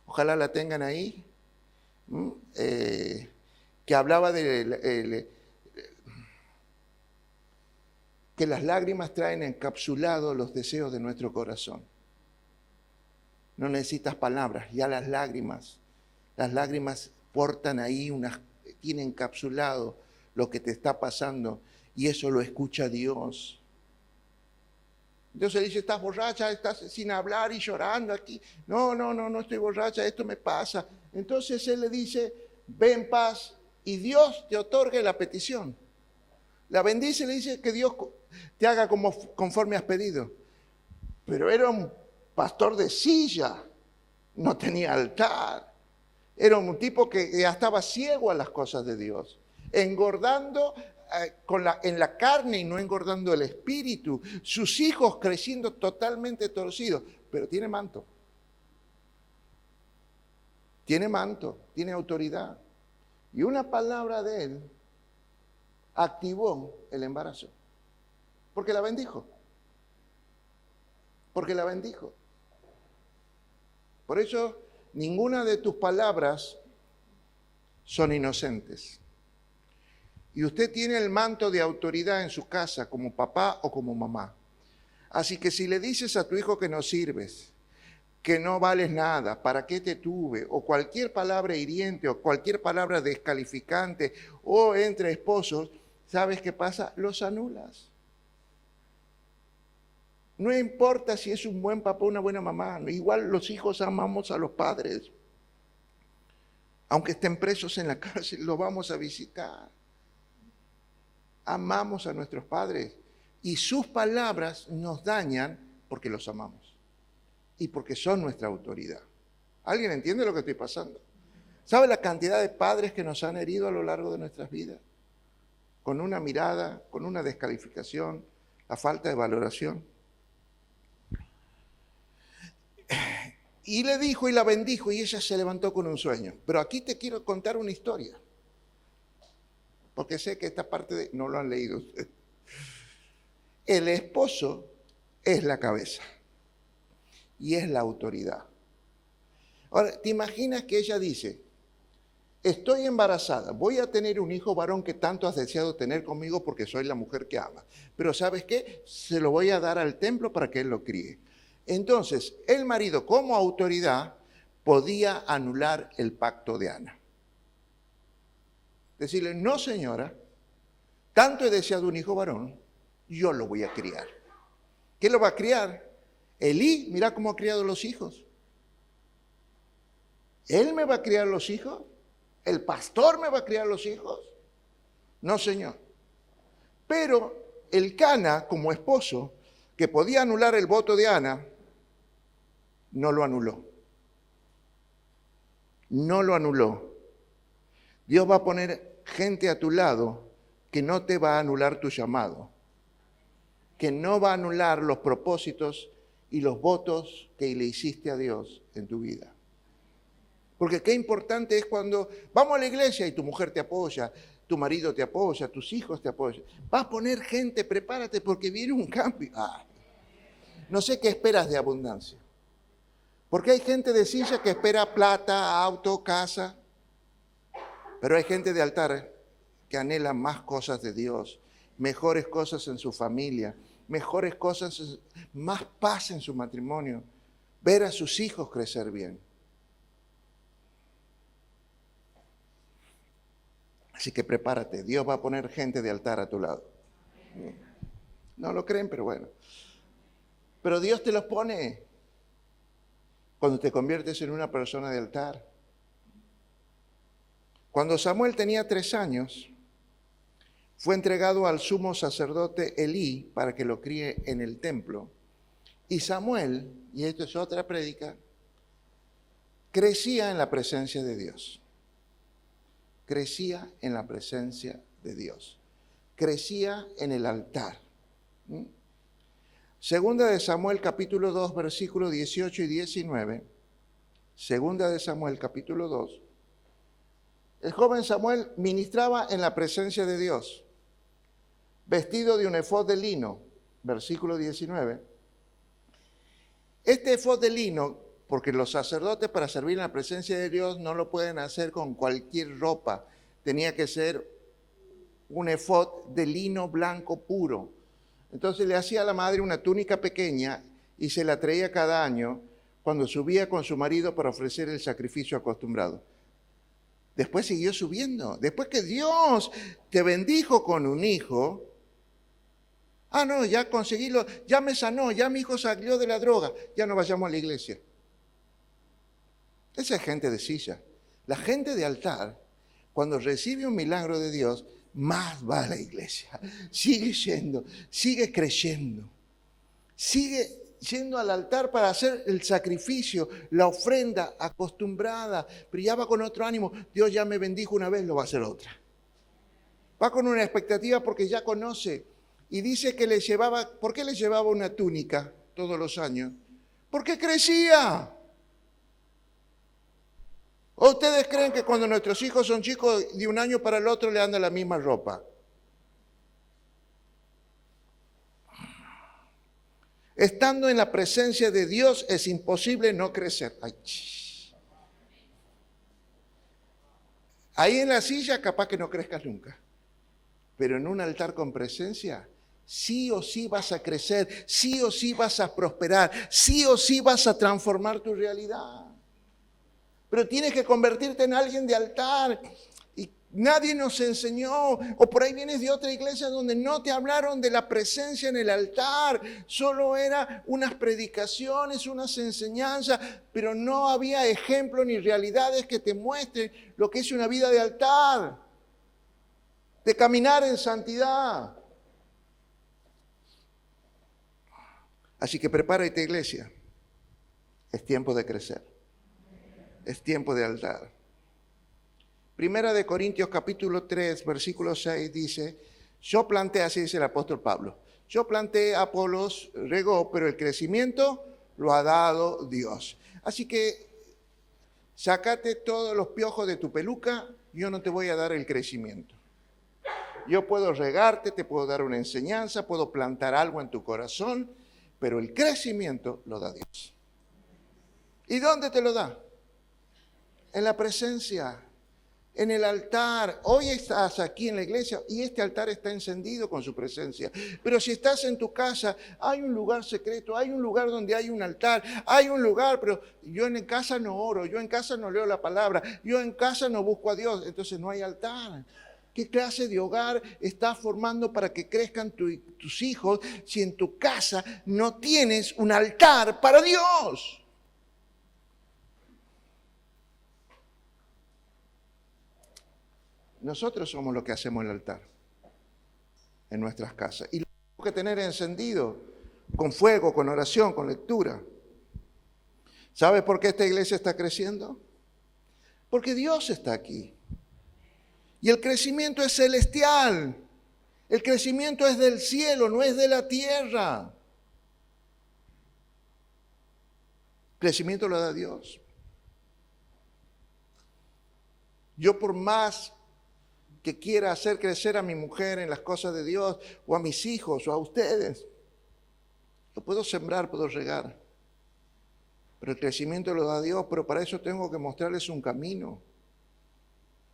ojalá la tengan ahí. Que hablaba de que las lágrimas traen encapsulados los deseos de nuestro corazón. No necesitas palabras, ya las lágrimas portan ahí, tienen encapsulado lo que te está pasando y eso lo escucha Dios. Entonces le dice, ¿estás borracha? ¿Estás sin hablar y llorando aquí? No, no estoy borracha, esto me pasa. Entonces él le dice, ve en paz y Dios te otorgue la petición. La bendice y le dice que Dios te haga conforme has pedido. Pero era un pastor de silla, no tenía altar. Era un tipo que ya estaba ciego a las cosas de Dios, engordando en la carne y no engordando el espíritu. Sus hijos creciendo totalmente torcidos, pero tiene manto. Tiene manto, tiene autoridad. Y una palabra de él activó el embarazo. Porque la bendijo. Porque la bendijo. Por eso, ninguna de tus palabras son inocentes. Y usted tiene el manto de autoridad en su casa como papá o como mamá. Así que si le dices a tu hijo que no sirves, que no vales nada, ¿para qué te tuve? O cualquier palabra hiriente o cualquier palabra descalificante o entre esposos, ¿sabes qué pasa? Los anulas. No importa si es un buen papá o una buena mamá, igual los hijos amamos a los padres. Aunque estén presos en la cárcel, los vamos a visitar. Amamos a nuestros padres y sus palabras nos dañan porque los amamos y porque son nuestra autoridad. ¿Alguien entiende lo que estoy pasando? ¿Sabe la cantidad de padres que nos han herido a lo largo de nuestras vidas? Con una mirada, con una descalificación, la falta de valoración. Y le dijo y la bendijo y ella se levantó con un sueño. Pero aquí te quiero contar una historia. Porque sé que esta parte no lo han leído ustedes. El esposo es la cabeza y es la autoridad. Ahora, ¿te imaginas que ella dice, estoy embarazada, voy a tener un hijo varón que tanto has deseado tener conmigo porque soy la mujer que ama? Pero ¿sabes qué? Se lo voy a dar al templo para que él lo críe. Entonces, el marido como autoridad podía anular el pacto de Ana. Decirle, no señora, tanto he deseado un hijo varón, yo lo voy a criar. ¿Quién lo va a criar? Elí, mira cómo ha criado los hijos. ¿Él me va a criar los hijos? ¿El pastor me va a criar los hijos? No, señor. Pero el Cana, como esposo, que podía anular el voto de Ana, no lo anuló. No lo anuló. Dios va a poner gente a tu lado que no te va a anular tu llamado, que no va a anular los propósitos y los votos que le hiciste a Dios en tu vida. Porque qué importante es cuando vamos a la iglesia y tu mujer te apoya, tu marido te apoya, tus hijos te apoyan. Vas a poner gente, prepárate porque viene un cambio. No sé qué esperas de abundancia. Porque hay gente de silla que espera plata, auto, casa. Pero hay gente de altar que anhela más cosas de Dios, mejores cosas en su familia, mejores cosas, más paz en su matrimonio, ver a sus hijos crecer bien. Así que prepárate, Dios va a poner gente de altar a tu lado. No lo creen, pero bueno. Pero Dios te los pone cuando te conviertes en una persona de altar. Cuando Samuel tenía 3 años, fue entregado al sumo sacerdote Elí para que lo críe en el templo. Y Samuel, y esto es otra prédica, crecía en la presencia de Dios. Crecía en la presencia de Dios. Crecía en el altar. Segunda de Samuel capítulo 2, versículos 18 y 19. Segunda de Samuel capítulo 2. El joven Samuel ministraba en la presencia de Dios, vestido de un efod de lino, versículo 19. Este efod de lino, porque los sacerdotes para servir en la presencia de Dios no lo pueden hacer con cualquier ropa, tenía que ser un efod de lino blanco puro. Entonces le hacía a la madre una túnica pequeña y se la traía cada año cuando subía con su marido para ofrecer el sacrificio acostumbrado. Después siguió subiendo. Después que Dios te bendijo con un hijo, Ah, no, ya conseguí, ya me sanó, ya mi hijo salió de la droga, ya no vayamos a la iglesia. Esa es gente de silla. La gente de altar, cuando recibe un milagro de Dios, más va a la iglesia. Sigue yendo, sigue creyendo, sigue yendo al altar para hacer el sacrificio, la ofrenda acostumbrada, pero ya va con otro ánimo. Dios ya me bendijo una vez, lo va a hacer otra. Va con una expectativa porque ya conoce. Y dice que le llevaba, ¿por qué le llevaba una túnica todos los años? Porque crecía. ¿O ustedes creen que cuando nuestros hijos son chicos, de un año para el otro le anda la misma ropa? Estando en la presencia de Dios es imposible no crecer. Ay, ahí en la silla capaz que no crezcas nunca. Pero en un altar con presencia, sí o sí vas a crecer, sí o sí vas a prosperar, sí o sí vas a transformar tu realidad. Pero tienes que convertirte en alguien de altar. Y nadie nos enseñó, o por ahí vienes de otra iglesia donde no te hablaron de la presencia en el altar. Solo eran unas predicaciones, unas enseñanzas, pero no había ejemplos ni realidades que te muestren lo que es una vida de altar, de caminar en santidad. Así que prepárate, iglesia. Es tiempo de crecer. Es tiempo de altar. Primera de Corintios capítulo 3, versículo 6 dice, yo planté, así dice el apóstol Pablo, yo planté, Apolos regó, pero el crecimiento lo ha dado Dios. Así que sácate todos los piojos de tu peluca, yo no te voy a dar el crecimiento. Yo puedo regarte, te puedo dar una enseñanza, puedo plantar algo en tu corazón, pero el crecimiento lo da Dios. ¿Y dónde te lo da? En la presencia, en el altar. Hoy estás aquí en la iglesia y este altar está encendido con su presencia. Pero si estás en tu casa, hay un lugar secreto, hay un lugar donde hay un altar, hay un lugar, pero yo en casa no oro, yo en casa no leo la palabra, yo en casa no busco a Dios, entonces no hay altar. ¿Qué clase de hogar estás formando para que crezcan tus hijos si en tu casa no tienes un altar para Dios? Nosotros somos los que hacemos el altar en nuestras casas. Y lo tenemos que tener encendido con fuego, con oración, con lectura. ¿Sabes por qué esta iglesia está creciendo? Porque Dios está aquí. Y el crecimiento es celestial. El crecimiento es del cielo, no es de la tierra. El crecimiento lo da Dios. Yo por más que quiera hacer crecer a mi mujer en las cosas de Dios, o a mis hijos, o a ustedes, lo puedo sembrar, puedo regar. Pero el crecimiento lo da Dios, pero para eso tengo que mostrarles un camino.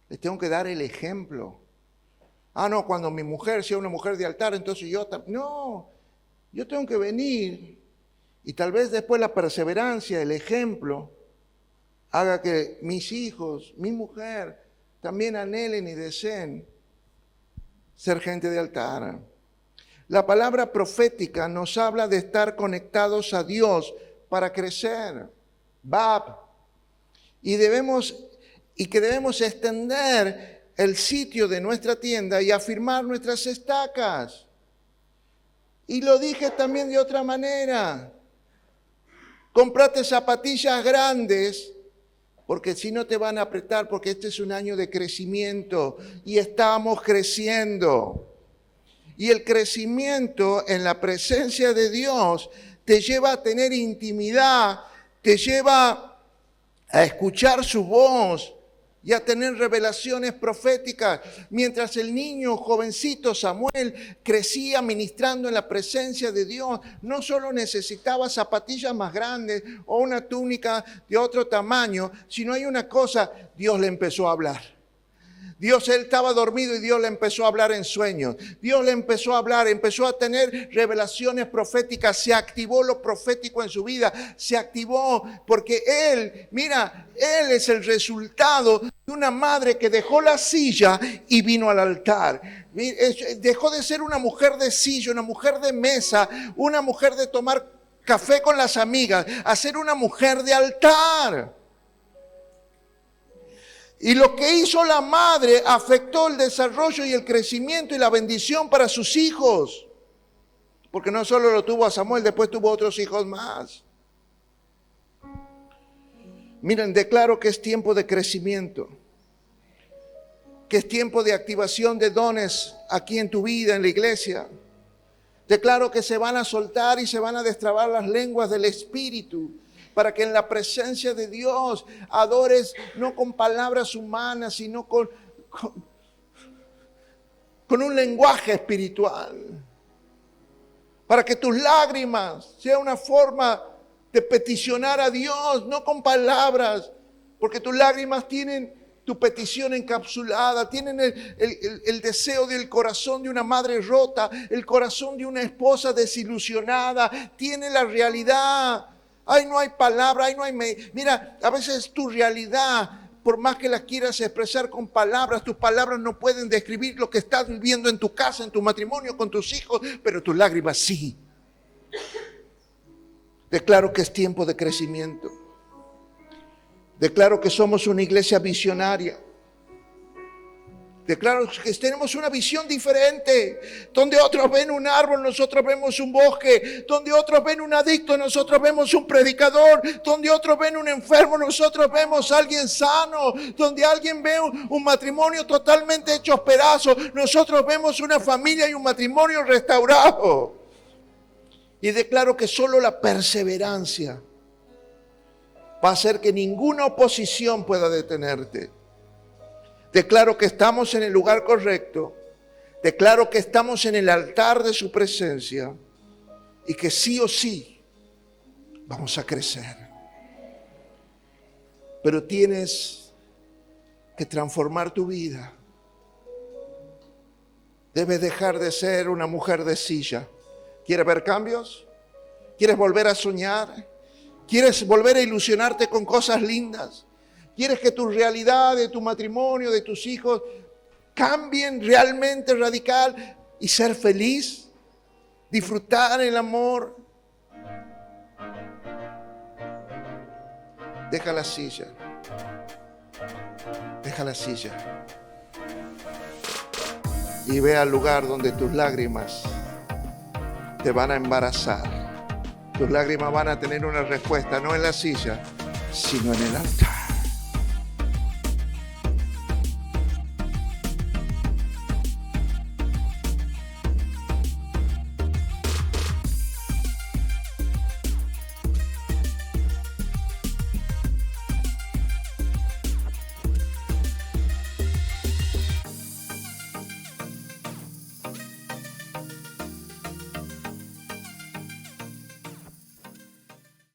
Les tengo que dar el ejemplo. Ah, no, cuando mi mujer sea una mujer de altar, entonces yo también. No, yo tengo que venir y tal vez después la perseverancia, el ejemplo, haga que mis hijos, mi mujer, también anhelen y deseen ser gente de altar. La palabra profética nos habla de estar conectados a Dios para crecer. Bab. Y que debemos extender el sitio de nuestra tienda y afirmar nuestras estacas. Y lo dije también de otra manera. Cómprate zapatillas grandes, porque si no te van a apretar, porque este es un año de crecimiento y estamos creciendo. Y el crecimiento en la presencia de Dios te lleva a tener intimidad, te lleva a escuchar su voz y a tener revelaciones proféticas. Mientras el niño jovencito Samuel crecía ministrando en la presencia de Dios, no solo necesitaba zapatillas más grandes o una túnica de otro tamaño, sino hay una cosa, Dios le empezó a hablar. Él estaba dormido y Dios le empezó a hablar en sueños. Dios le empezó a hablar, empezó a tener revelaciones proféticas. Se activó lo profético en su vida. Se activó porque él es el resultado de una madre que dejó la silla y vino al altar. Dejó de ser una mujer de silla, una mujer de mesa, una mujer de tomar café con las amigas, a ser una mujer de altar. Y lo que hizo la madre afectó el desarrollo y el crecimiento y la bendición para sus hijos. Porque no solo lo tuvo a Samuel, después tuvo otros hijos más. Miren, declaro que es tiempo de crecimiento, que es tiempo de activación de dones aquí en tu vida, en la iglesia. Declaro que se van a soltar y se van a destrabar las lenguas del Espíritu, para que en la presencia de Dios adores no con palabras humanas, sino con un lenguaje espiritual. Para que tus lágrimas sean una forma de peticionar a Dios, no con palabras, porque tus lágrimas tienen tu petición encapsulada, tienen el deseo del corazón de una madre rota, el corazón de una esposa desilusionada, tiene la realidad. Ay, no hay palabra, ay, no hay... Mira, a veces tu realidad, por más que la quieras expresar con palabras, tus palabras no pueden describir lo que estás viviendo en tu casa, en tu matrimonio, con tus hijos, pero tus lágrimas sí. Declaro que es tiempo de crecimiento. Declaro que somos una iglesia visionaria. Declaro que tenemos una visión diferente. Donde otros ven un árbol, nosotros vemos un bosque. Donde otros ven un adicto, nosotros vemos un predicador. Donde otros ven un enfermo, nosotros vemos a alguien sano. Donde alguien ve un matrimonio totalmente hecho pedazos, nosotros vemos una familia y un matrimonio restaurado. Y declaro que solo la perseverancia va a hacer que ninguna oposición pueda detenerte. Declaro que estamos en el lugar correcto. Declaro que estamos en el altar de su presencia. Y que sí o sí vamos a crecer. Pero tienes que transformar tu vida. Debes dejar de ser una mujer de silla. ¿Quieres ver cambios? ¿Quieres volver a soñar? ¿Quieres volver a ilusionarte con cosas lindas? ¿Quieres que tu realidad de tu matrimonio, de tus hijos, cambien realmente radical y ser feliz? Disfrutar el amor. Deja la silla. Deja la silla. Y ve al lugar donde tus lágrimas te van a embarazar. Tus lágrimas van a tener una respuesta, no en la silla, sino en el altar.